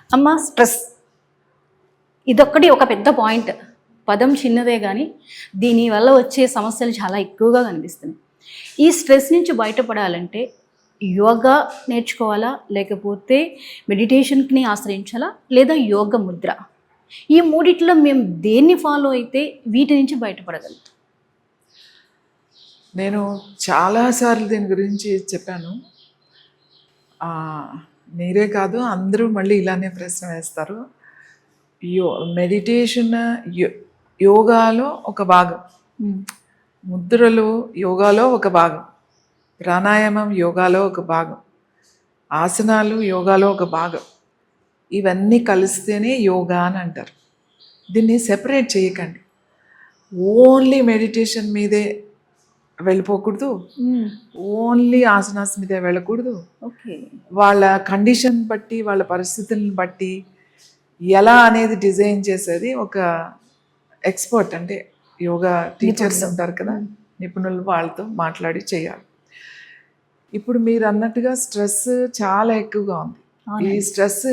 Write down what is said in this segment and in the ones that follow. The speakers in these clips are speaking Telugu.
అమ్మ స్ట్రెస్ ఇదొక్కటి ఒక పెద్ద పాయింట్. పదం చిన్నదే కానీ దీనివల్ల వచ్చే సమస్యలు చాలా ఎక్కువగా కనిపిస్తున్నాయి. ఈ స్ట్రెస్ నుంచి బయటపడాలంటే యోగా నేర్చుకోవాలా, లేకపోతే మెడిటేషన్కి ఆశ్రయించాలా, లేదా యోగ ముద్ర, ఈ మూడిట్లో మేము దేన్ని ఫాలో అయితే వీటి నుంచి బయటపడగలుగుతాం? నేను చాలాసార్లు దీని గురించి చెప్పాను. మీరే కాదు, అందరూ మళ్ళీ ఇలానే ప్రశ్న వేస్తారు. మెడిటేషన్ యోగాలో ఒక భాగం, ముద్రలు యోగాలో ఒక భాగం, ప్రాణాయామం యోగాలో ఒక భాగం, ఆసనాలు యోగాలో ఒక భాగం. ఇవన్నీ కలిస్తేనే యోగా అని అంటారు. దీన్ని సెపరేట్ చేయకండి. ఓన్లీ మెడిటేషన్ మీదే వెళ్ళిపోకూడదు, ఓన్లీ ఆసనాస్ మీదే వెళ్ళకూడదు. వాళ్ళ కండిషన్ బట్టి, వాళ్ళ పరిస్థితులను బట్టి ఎలా అనేది డిజైన్ చేసేది ఒక ఎక్స్పర్ట్, అంటే యోగా టీచర్స్ ఉంటారు కదా, నిపుణులు, వాళ్ళతో మాట్లాడి చేయాలి. ఇప్పుడు మీరు అన్నట్టుగా స్ట్రెస్ చాలా ఎక్కువగా ఉంది. ఈ స్ట్రెస్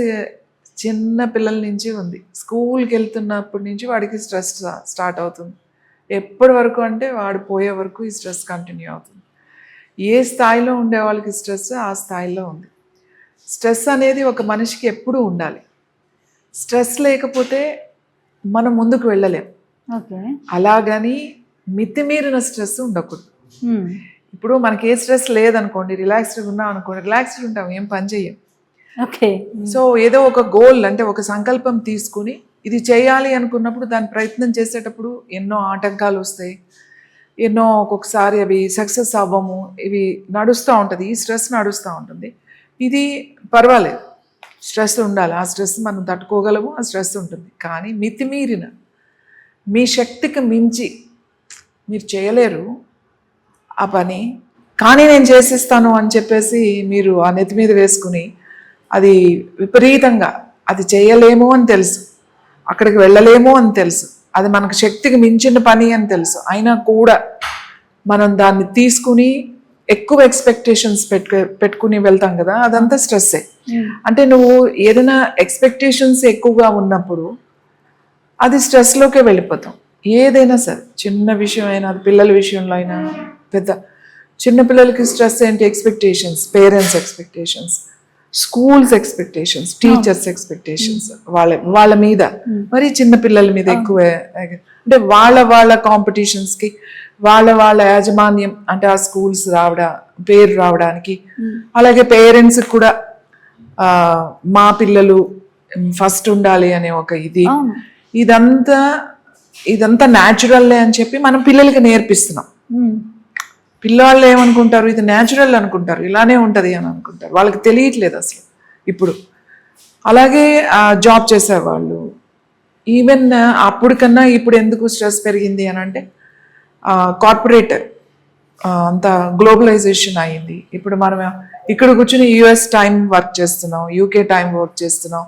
చిన్న పిల్లల నుంచి ఉంది. స్కూల్కి వెళ్తున్నప్పటి నుంచి వాడికి స్ట్రెస్ స్టార్ట్ అవుతుంది. ఎప్పటి వరకు అంటే వాడు పోయే వరకు ఈ స్ట్రెస్ కంటిన్యూ అవుతుంది. ఏ స్థాయిలో ఉండే వాళ్ళకి స్ట్రెస్ ఆ స్థాయిలో ఉంది. స్ట్రెస్ అనేది ఒక మనిషికి ఎప్పుడూ ఉండాలి. స్ట్రెస్ లేకపోతే మనం ముందుకు వెళ్ళలేం. అలాగని మితిమీరిన స్ట్రెస్ ఉండకూడదు. ఇప్పుడు మనకి ఏ స్ట్రెస్ లేదనుకోండి, రిలాక్స్డ్గా ఉన్నాం అనుకోండి, రిలాక్స్డ్ ఉంటాం, ఏం పని చేయం. సో ఏదో ఒక గోల్, అంటే ఒక సంకల్పం తీసుకుని ఇది చేయాలి అనుకున్నప్పుడు దాని ప్రయత్నం చేసేటప్పుడు ఎన్నో ఆటంకాలు వస్తాయి, ఎన్నో ఒక్కొక్కసారి అవి సక్సెస్ అవ్వము, ఇవి నడుస్తూ ఉంటుంది, ఈ స్ట్రెస్ నడుస్తూ ఉంటుంది. ఇది పర్వాలేదు, స్ట్రెస్ ఉండాలి, ఆ స్ట్రెస్ మనం తట్టుకోగలము, ఆ స్ట్రెస్ ఉంటుంది. కానీ మితిమీరిన, మీ శక్తికి మించి మీరు చేయలేరు ఆ పని, కానీ నేను చేసేస్తాను అని చెప్పేసి మీరు ఆ నెత్తి మీద వేసుకుని అది విపరీతంగా అది చేయలేము అని తెలుసు, అక్కడికి వెళ్ళలేము అని తెలుసు, అది మనకు శక్తికి మించిన పని అని తెలుసు, అయినా కూడా మనం దాన్ని తీసుకుని ఎక్కువ ఎక్స్పెక్టేషన్స్ పెట్టుకుని వెళ్తాం కదా, అదంతా స్ట్రెస్సే. అంటే నువ్వు ఏదైనా ఎక్స్పెక్టేషన్స్ ఎక్కువగా ఉన్నప్పుడు అది స్ట్రెస్లోకే వెళ్ళిపోతాం. ఏదైనా సరే, చిన్న విషయం అయినా, అది పిల్లల విషయంలో అయినా, పెద్ద చిన్నపిల్లలకి స్ట్రెస్ ఏంటి? Expectations, parents expectations, schools expectations, teachers expectations, వాళ్ళ మీద, మరి చిన్నపిల్లల మీద ఎక్కువ, అంటే వాళ్ళ కాంపిటీషన్స్కి, వాళ్ళ యాజమాన్యం, అంటే ఆ స్కూల్స్ పేరు రావడానికి, అలాగే పేరెంట్స్కి కూడా మా పిల్లలు ఫస్ట్ ఉండాలి అనే ఒక ఇది, ఇదంతా న్యాచురల్లే అని చెప్పి మనం పిల్లలకి నేర్పిస్తున్నాం. పిల్లవాళ్ళు ఏమనుకుంటారు? ఇది న్యాచురల్ అనుకుంటారు, ఇలానే ఉంటుంది అని అనుకుంటారు. వాళ్ళకి తెలియట్లేదు అసలు ఇప్పుడు. అలాగే జాబ్ చేసేవాళ్ళు, ఈవెన్ అప్పుడు కన్నా ఇప్పుడు ఎందుకు స్ట్రెస్ పెరిగింది అని అంటే కార్పొరేట్ అంత గ్లోబలైజేషన్ అయింది. ఇప్పుడు మనం ఇక్కడ కూర్చుని యుఎస్ టైం వర్క్ చేస్తున్నాం, యూకే టైం వర్క్ చేస్తున్నాం,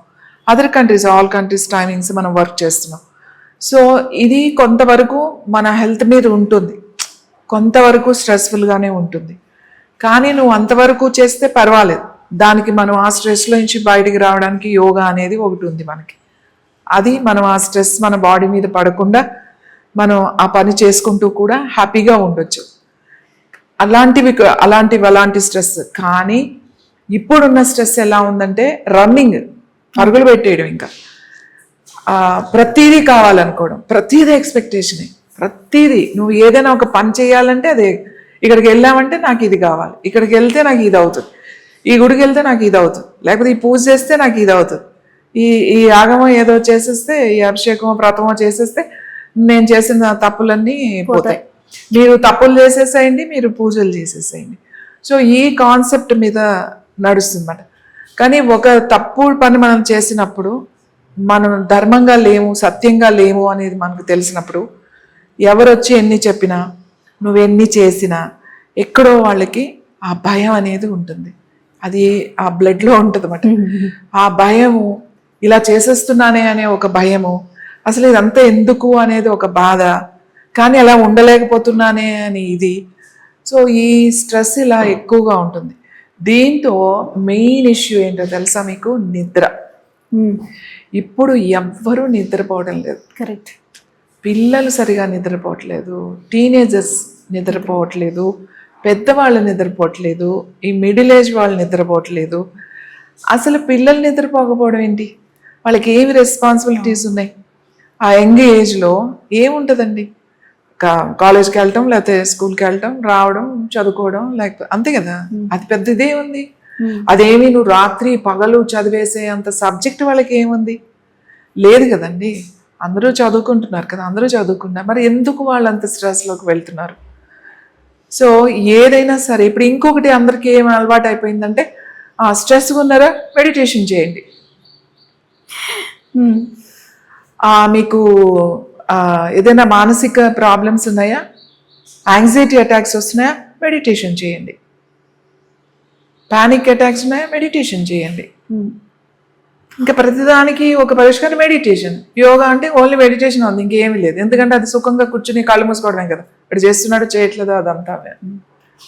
other countries, all countries timings మనం వర్క్ చేస్తున్నాం. సో ఇది కొంతవరకు మన హెల్త్ మీద ఉంటుంది, కొంతవరకు స్ట్రెస్ఫుల్గానే ఉంటుంది. కానీ నువ్వు అంతవరకు చేస్తే పర్వాలేదు, దానికి మనం ఆ స్ట్రెస్లో నుంచి బయటికి రావడానికి యోగా అనేది ఒకటి ఉంది మనకి. అది మనం ఆ స్ట్రెస్ మన బాడీ మీద పడకుండా మనం ఆ పని చేసుకుంటూ కూడా హ్యాపీగా ఉండొచ్చు. అలాంటి స్ట్రెస్. కానీ ఇప్పుడున్న స్ట్రెస్ ఎలా ఉందంటే రన్నింగ్, పరుగులు పెట్టేయడం, ఇంకా ప్రతీదీ కావాలనుకోవడం, ప్రతీదీ ఎక్స్పెక్టేషనే. ప్రతీదీ నువ్వు ఏదైనా ఒక పని చేయాలంటే అదే, ఇక్కడికి వెళ్ళామంటే నాకు ఇది కావాలి, ఇక్కడికి వెళ్తే నాకు ఇది అవుతుంది, ఈ గుడికి వెళ్తే నాకు ఇది అవుతుంది, లేకపోతే ఈ పూజ చేస్తే నాకు ఇది అవుతుంది, ఈ యాగమో ఏదో చేసేస్తే, ఈ అభిషేకమో వ్రతమో చేసేస్తే నేను చేసిన తప్పులన్నీ పోతాయి. మీరు తప్పులు చేసేసేయండి, మీరు పూజలు చేసేసేయండి. సో ఈ కాన్సెప్ట్ మీద నడుస్తుందన్నమాట. కానీ ఒక తప్పు పని మనం చేసినప్పుడు, మనం ధర్మంగా లేము, సత్యంగా లేము అనేది మనకు తెలిసినప్పుడు, ఎవరు వచ్చి ఎన్ని చెప్పినా, నువ్వెన్ని చేసినా, ఎక్కడో వాళ్ళకి ఆ భయం అనేది ఉంటుంది. అది ఆ బ్లడ్లో ఉంటుంది అన్నమాట. ఆ భయము, ఇలా చేసేస్తున్నానే అనే ఒక భయము, అసలు ఇదంతా ఎందుకు అనేది ఒక బాధ, కానీ అలా ఉండలేకపోతున్నానే అని ఇది. సో ఈ స్ట్రెస్ ఇలా ఎక్కువగా ఉంటుంది. దీంతో మెయిన్ ఇష్యూ ఏంటో తెలుసా మీకు? నిద్ర. ఇప్పుడు ఎవ్వరూ నిద్రపోవడం లేదు. కరెక్ట్. పిల్లలు సరిగా నిద్రపోవట్లేదు, టీనేజర్స్ నిద్రపోవట్లేదు, పెద్దవాళ్ళు నిద్రపోవట్లేదు, ఈ మిడిల్ ఏజ్ వాళ్ళు నిద్రపోవట్లేదు. అసలు పిల్లలు నిద్రపోకపోవడం ఏంటి? వాళ్ళకి ఏమి రెస్పాన్సిబిలిటీస్ ఉన్నాయి? ఆ యంగ్ ఏజ్లో ఏముంటుందండి? కాలేజ్కి వెళ్ళటం, లేకపోతే స్కూల్కి వెళ్ళటం, రావడం, చదువుకోవడం, లేకపోతే అంతే కదా. అది పెద్ద ఇదే ఉంది. అదేమి నువ్వు రాత్రి పగలు చదివేసే అంత సబ్జెక్ట్ వాళ్ళకి ఏముంది? లేదు కదండి. అందరూ చదువుకుంటున్నారు కదా, అందరూ చదువుకుంటున్నారు. మరి ఎందుకు వాళ్ళు అంత స్ట్రెస్లోకి వెళ్తున్నారు? సో ఏదైనా సరే ఇప్పుడు ఇంకొకటి అందరికీ ఏం అలవాటు అయిపోయిందంటే, స్ట్రెస్గా ఉన్నారా, మెడిటేషన్ చేయండి. మీకు ఏదైనా మానసిక ప్రాబ్లమ్స్ ఉన్నాయా, యాంగ్జైటీ అటాక్స్ వస్తున్నాయా, మెడిటేషన్ చేయండి. పానిక్ అటాక్స్ ఉన్నాయా, మెడిటేషన్ చేయండి. ఇంకా ప్రతిదానికి ఒక పరిష్కారం మెడిటేషన్. యోగా అంటే ఓన్లీ మెడిటేషన్ ఉంది, ఇంకేమీ లేదు. ఎందుకంటే అది సుఖంగా కూర్చుని కళ్ళు మూసుకోవడమే కదా. ఇప్పుడు చేస్తున్నాడు చేయట్లేదు అదంతా.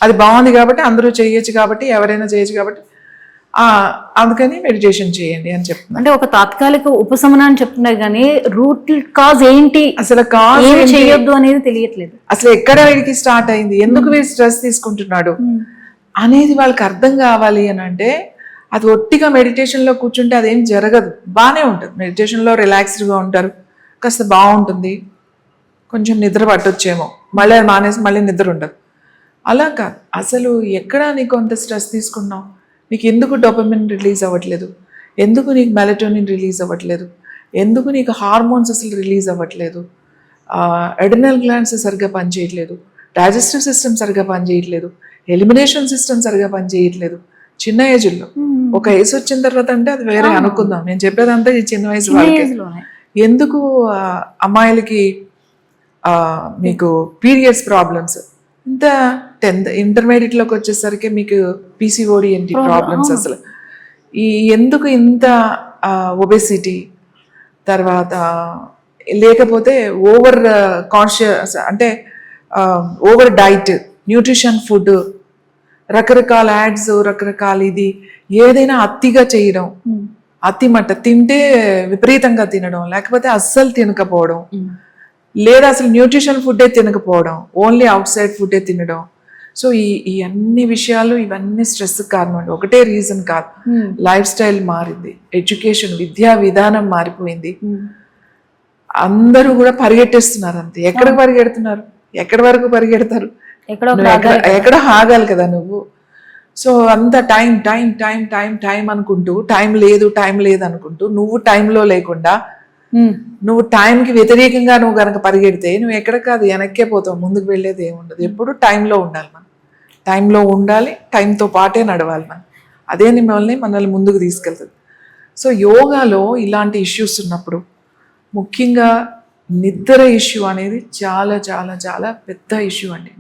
అది బాగుంది కాబట్టి అందరూ చేయొచ్చు, కాబట్టి ఎవరైనా చేయొచ్చు, కాబట్టి అందుకని మెడిటేషన్ చేయండి అని చెప్తున్నా. అంటే ఒక తాత్కాలిక ఉపశమనం అని చెప్తున్నారు కానీ రూట్ కాజ్ ఏంటి, అసలు కాజ్ ఏం చేయొద్దు అనేది తెలియట్లేదు. అసలు ఎక్కడ వీడికి స్టార్ట్ అయింది, ఎందుకు వీడు స్ట్రెస్ తీసుకుంటున్నాడు అనేది వాళ్ళకి అర్థం కావాలి అని అంటే, అది ఒట్టిగా మెడిటేషన్లో కూర్చుంటే అదేం జరగదు. బాగానే ఉంటుంది, మెడిటేషన్లో రిలాక్స్డ్గా ఉంటారు, కాస్త బాగుంటుంది, కొంచెం నిద్ర పట్టొచ్చేమో, మళ్ళీ అది మానేసి మళ్ళీ నిద్ర ఉండదు. అలా కాదు. అసలు ఎక్కడ నీకు అంత స్ట్రెస్ తీసుకున్నావు, నీకు ఎందుకు డోపమిన్ రిలీజ్ అవ్వట్లేదు, ఎందుకు నీకు మెలటోనిన్ రిలీజ్ అవ్వట్లేదు, ఎందుకు నీకు హార్మోన్స్ అసలు రిలీజ్ అవ్వట్లేదు, ఎడ్రినల్ గ్లాండ్స్ సరిగ్గా పనిచేయట్లేదు, డైజెస్టివ్ సిస్టమ్ సరిగ్గా పనిచేయట్లేదు, ఎలిమినేషన్ సిస్టమ్ సరిగ్గా పనిచేయట్లేదు. చిన్న ఏజ్లో, ఒక ఏజ్ వచ్చిన తర్వాత అంటే అది వేరే అనుకుందాం. నేను చెప్పేదంతా ఈ చిన్న వయసు వాళ్ళకి. ఎందుకు అమ్మాయిలకి మీకు పీరియడ్స్ ప్రాబ్లమ్స్ ఇంత 10th ఇంటర్మీడియట్లోకి వచ్చేసరికి మీకు పీసీఓడి ఏంటి ప్రాబ్లమ్స్, అసలు ఈ ఎందుకు ఇంత ఒబెసిటీ, తర్వాత లేకపోతే ఓవర్ కాన్షియస్ అంటే ఓవర్ డైట్, న్యూట్రిషన్ ఫుడ్, రకరకాల యాడ్స్, రకరకాల ఇది ఏదైనా అతిగా చేయడం, అతి మట్ట తింటే విపరీతంగా తినడం, లేకపోతే అస్సలు తినకపోవడం, లేదా అసలు న్యూట్రిషన్ ఫుడ్డే తినకపోవడం, ఓన్లీ అవుట్ సైడ్ ఫుడ్డే తినడం. సో ఈ అన్ని విషయాలు ఇవన్నీ స్ట్రెస్ కారణం అండి. ఒకటే రీజన్ కాదు, లైఫ్ స్టైల్ మారింది, ఎడ్యుకేషన్ విద్యా విధానం మారిపోయింది. అందరూ కూడా పరిగెట్టేస్తున్నారు అంతే. ఎక్కడికి పరిగెడుతున్నారు, ఎక్కడి వరకు పరిగెడతారు, ఎక్కడ ఆగాలి కదా నువ్వు. సో అంత time time time time time అనుకుంటూ, టైం లేదు అనుకుంటూ, నువ్వు టైంలో లేకుండా, నువ్వు టైంకి వ్యతిరేకంగా నువ్వు కనుక పరిగెడితే నువ్వు ఎక్కడ కాదు వెనక్కే పోతావు, ముందుకు వెళ్ళేది ఏముండదు. ఎప్పుడు టైంలో ఉండాలి మనం, టైంలో ఉండాలి, టైంతో పాటే నడవాలి మనం. అదే మనల్ని ముందుకు తీసుకెళ్తుంది. సో యోగాలో ఇలాంటి ఇష్యూస్ ఉన్నప్పుడు ముఖ్యంగా నిద్ర ఇష్యూ అనేది చాలా చాలా చాలా పెద్ద ఇష్యూ అండి.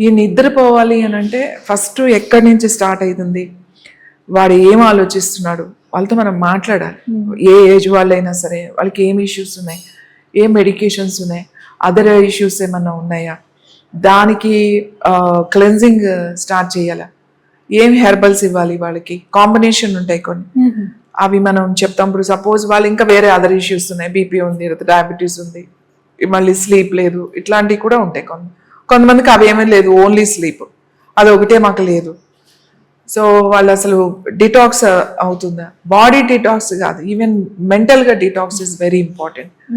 ఈ నిద్రపోవాలి అని అంటే ఫస్ట్ ఎక్కడి నుంచి స్టార్ట్ అవుతుంది, వాడు ఏం ఆలోచిస్తున్నాడు, వాళ్ళతో మనం మాట్లాడాలి. ఏ ఏజ్ వాళ్ళైనా సరే వాళ్ళకి ఏం ఇష్యూస్ ఉన్నాయి, ఏం మెడికేషన్స్ ఉన్నాయి, అదర్ ఇష్యూస్ ఏమన్నా ఉన్నాయా, దానికి క్లెన్జింగ్ స్టార్ట్ చేయాలా, ఏం హెర్బల్స్ ఇవ్వాలి, వాళ్ళకి కాంబినేషన్ ఉంటాయి కొన్ని, అవి మనం చెప్తాం. ఇప్పుడు సపోజ్ వాళ్ళు ఇంకా వేరే అదర్ ఇష్యూస్ ఉన్నాయి, బీపీ ఉంది, డయాబెటీస్ ఉంది, మళ్ళీ స్లీప్ లేదు, ఇట్లాంటివి కూడా ఉంటాయి. కొంతమందికి అవి ఏమీ లేదు, ఓన్లీ స్లీప్, అది ఒకటే మాకు లేదు. సో వాళ్ళు అసలు డిటాక్స్ అవుతుందా, బాడీ డిటాక్స్ కాదు, ఈవెన్ మెంటల్గా డిటాక్స్ ఇస్ వెరీ ఇంపార్టెంట్.